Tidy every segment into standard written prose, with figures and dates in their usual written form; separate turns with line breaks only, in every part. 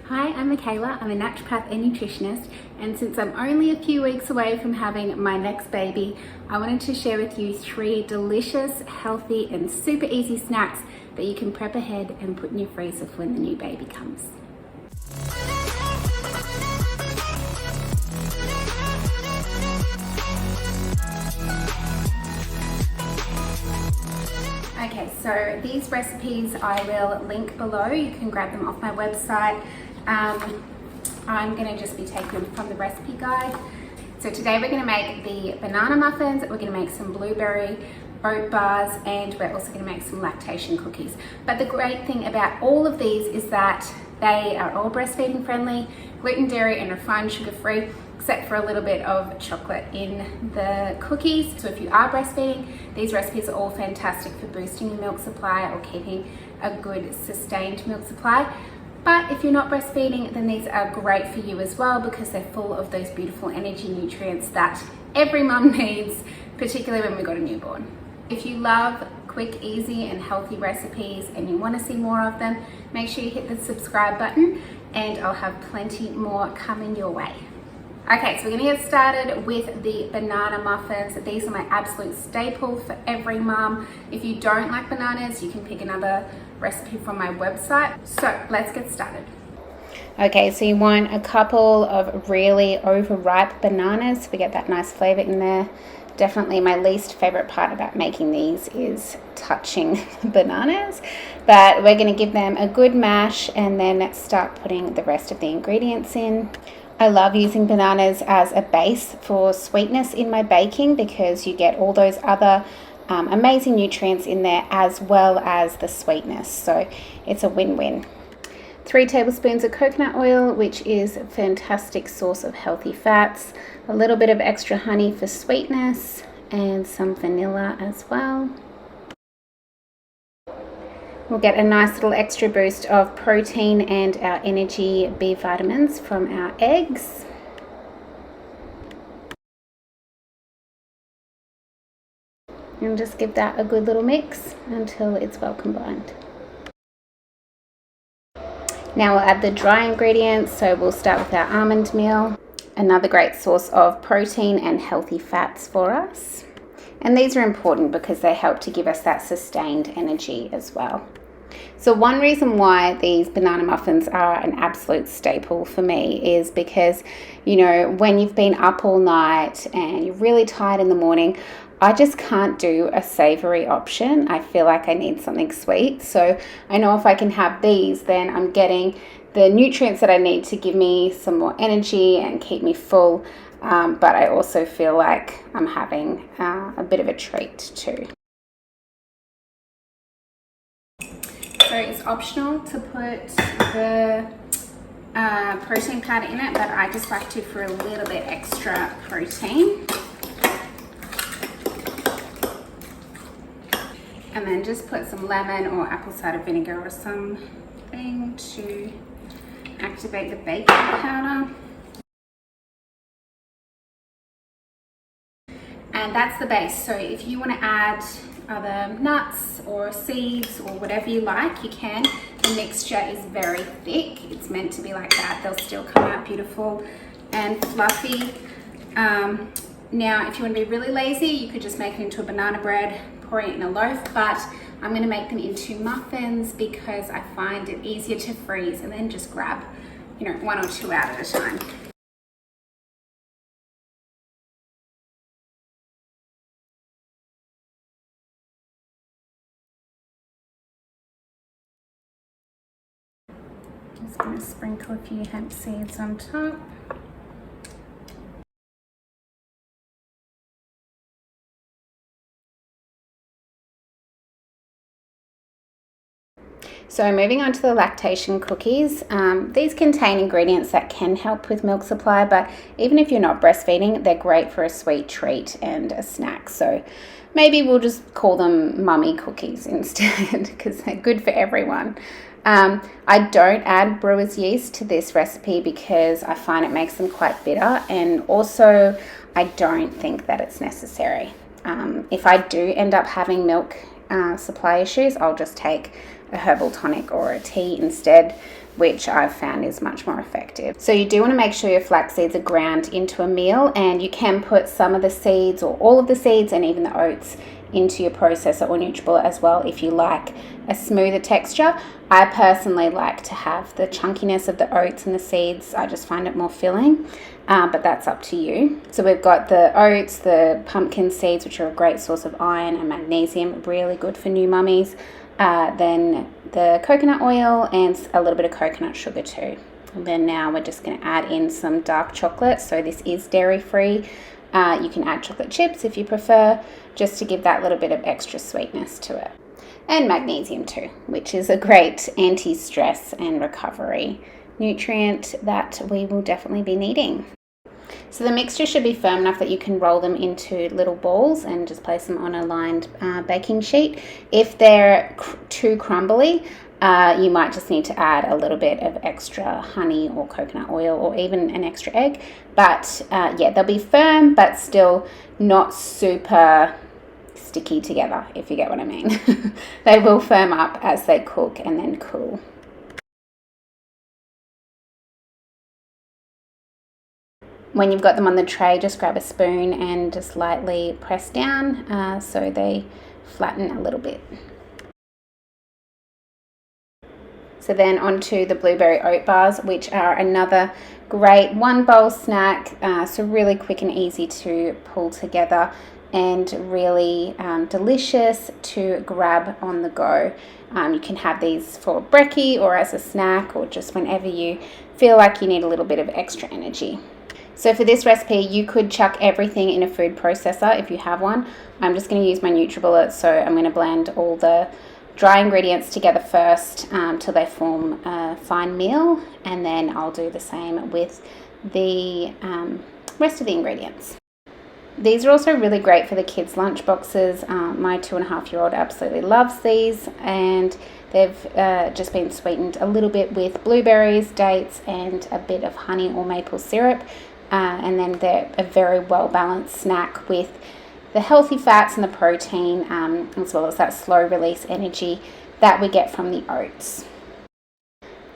Hi, I'm Michala. I'm a naturopath and nutritionist, and since I'm only a few weeks away from having my next baby, I wanted to share with you 3 delicious, healthy and super easy snacks that you can prep ahead and put in your freezer for when the new baby comes. Okay, so these recipes I will link below. You can grab them off my website. I'm going to just be taking them from the recipe guide. So today we're going to make the banana muffins, we're going to make some blueberry oat bars, and we're also going to make some lactation cookies. But the great thing about all of these is that they are all breastfeeding friendly, gluten, dairy and refined sugar free, except for a little bit of chocolate in the cookies. So if you are breastfeeding, these recipes are all fantastic for boosting your milk supply or keeping a good sustained milk supply. But if you're not breastfeeding, then these are great for you as well because they're full of those beautiful energy nutrients that every mum needs, particularly when we've got a newborn. If you love quick, easy and healthy recipes and you want to see more of them, make sure you hit the subscribe button and I'll have plenty more coming your way. Okay, so we're gonna get started with the banana muffins. These are my absolute staple for every mum. If you don't like bananas, you can pick another recipe from my website. So let's get started. Okay, so you want a couple of really overripe bananas to get that nice flavor in there. Definitely my least favorite part about making these is touching bananas, but we're gonna give them a good mash and then start putting the rest of the ingredients in. I love using bananas as a base for sweetness in my baking because you get all those other amazing nutrients in there as well as the sweetness. So it's a win-win. 3 tablespoons of coconut oil, which is a fantastic source of healthy fats. A little bit of extra honey for sweetness and some vanilla as well. We'll get a nice little extra boost of protein and our energy B vitamins from our eggs. And just give that a good little mix until it's well combined. Now we'll add the dry ingredients, so we'll start with our almond meal, another great source of protein and healthy fats for us. And these are important because they help to give us that sustained energy as well. So one reason why these banana muffins are an absolute staple for me is because, you know, when you've been up all night and you're really tired in the morning, I just can't do a savory option. I feel like I need something sweet. So I know if I can have these, then I'm getting the nutrients that I need to give me some more energy and keep me full. But I also feel like I'm having a bit of a treat too. So it's optional to put the protein powder in it, but I just like to for a little bit extra protein. And then just put some lemon or apple cider vinegar or something to activate the baking powder. And that's the base. So if you want to add other nuts or seeds or whatever you like, you can. The mixture is very thick. It's meant to be like that. They'll still come out beautiful and fluffy. Now, if you want to be really lazy, you could just make it into a banana bread, pour it in a loaf, but I'm going to make them into muffins because I find it easier to freeze and then just grab, you know, 1 or 2 out at a time. Just going to sprinkle a few hemp seeds on top. So moving on to the lactation cookies, these contain ingredients that can help with milk supply, but even if you're not breastfeeding, they're great for a sweet treat and a snack. So maybe we'll just call them mummy cookies instead because they're good for everyone. I don't add brewer's yeast to this recipe because I find it makes them quite bitter, and also I don't think that it's necessary. If I do end up having milk supply issues, I'll just take a herbal tonic or a tea instead. which I've found is much more effective. So you do want to make sure your flax seeds are ground into a meal, and you can put some of the seeds or all of the seeds and even the oats into your processor or NutriBullet as well if you like a smoother texture. I personally like to have the chunkiness of the oats and the seeds. I just find it more filling, but that's up to you. So we've got the oats, the pumpkin seeds, which are a great source of iron and magnesium, really good for new mummies. Then the coconut oil and a little bit of coconut sugar too. And then now we're just going to add in some dark chocolate. So this is dairy free. You can add chocolate chips if you prefer, just to give that little bit of extra sweetness to it. And magnesium too, which is a great anti-stress and recovery nutrient that we will definitely be needing. So the mixture should be firm enough that you can roll them into little balls and just place them on a lined baking sheet. If they're too crumbly, you might just need to add a little bit of extra honey or coconut oil or even an extra egg. But yeah, they'll be firm but still not super sticky together, if you get what I mean. They will firm up as they cook and then cool. When you've got them on the tray, just grab a spoon and just lightly press down so they flatten a little bit. So then onto the blueberry oat bars, which are another great one bowl snack. So really quick and easy to pull together and really delicious to grab on the go. You can have these for brekkie or as a snack or just whenever you feel like you need a little bit of extra energy. So for this recipe, you could chuck everything in a food processor if you have one. I'm just going to use my NutriBullet, so I'm going to blend all the dry ingredients together first till they form a fine meal, and then I'll do the same with the rest of the ingredients. These are also really great for the kids' lunch boxes. My 2.5-year-old absolutely loves these, and they've just been sweetened a little bit with blueberries, dates, and a bit of honey or maple syrup. And then they're a very well-balanced snack with the healthy fats and the protein, as well as that slow-release energy that we get from the oats.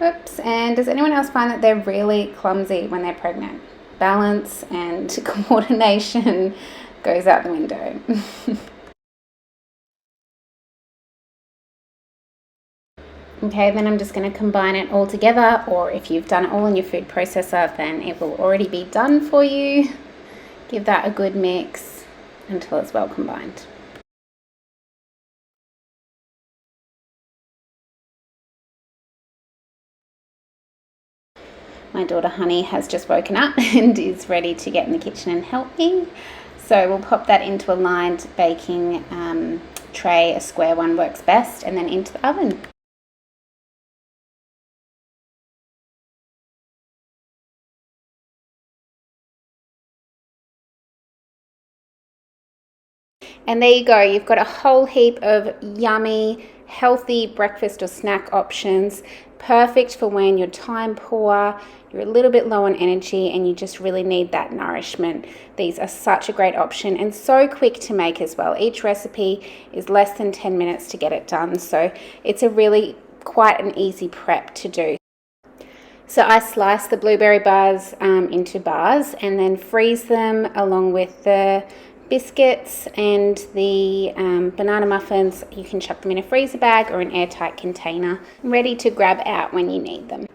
Oops, and does anyone else find that they're really clumsy when they're pregnant? Balance and coordination goes out the window. Okay, then I'm just going to combine it all together, or if you've done it all in your food processor, then it will already be done for you. Give that a good mix until it's well combined. My daughter Honey has just woken up and is ready to get in the kitchen and help me. So we'll pop that into a lined baking tray. A square one works best, and then into the oven. And there you go, you've got a whole heap of yummy, healthy breakfast or snack options, perfect for when you're time poor, you're a little bit low on energy, and you just really need that nourishment. These are such a great option and so quick to make as well. Each recipe is less than 10 minutes to get it done, so it's a really quite an easy prep to do. So I slice the blueberry bars into bars and then freeze them along with the biscuits and the banana muffins. You can chuck them in a freezer bag or an airtight container, ready to grab out when you need them.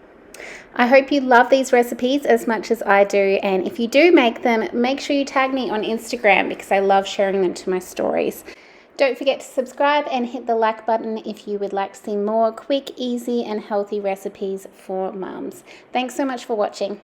I hope you love these recipes as much as I do, and if you do make them, make sure you tag me on Instagram because I love sharing them to my stories. Don't forget to subscribe and hit the like button if you would like to see more quick, easy and healthy recipes for mums. Thanks so much for watching.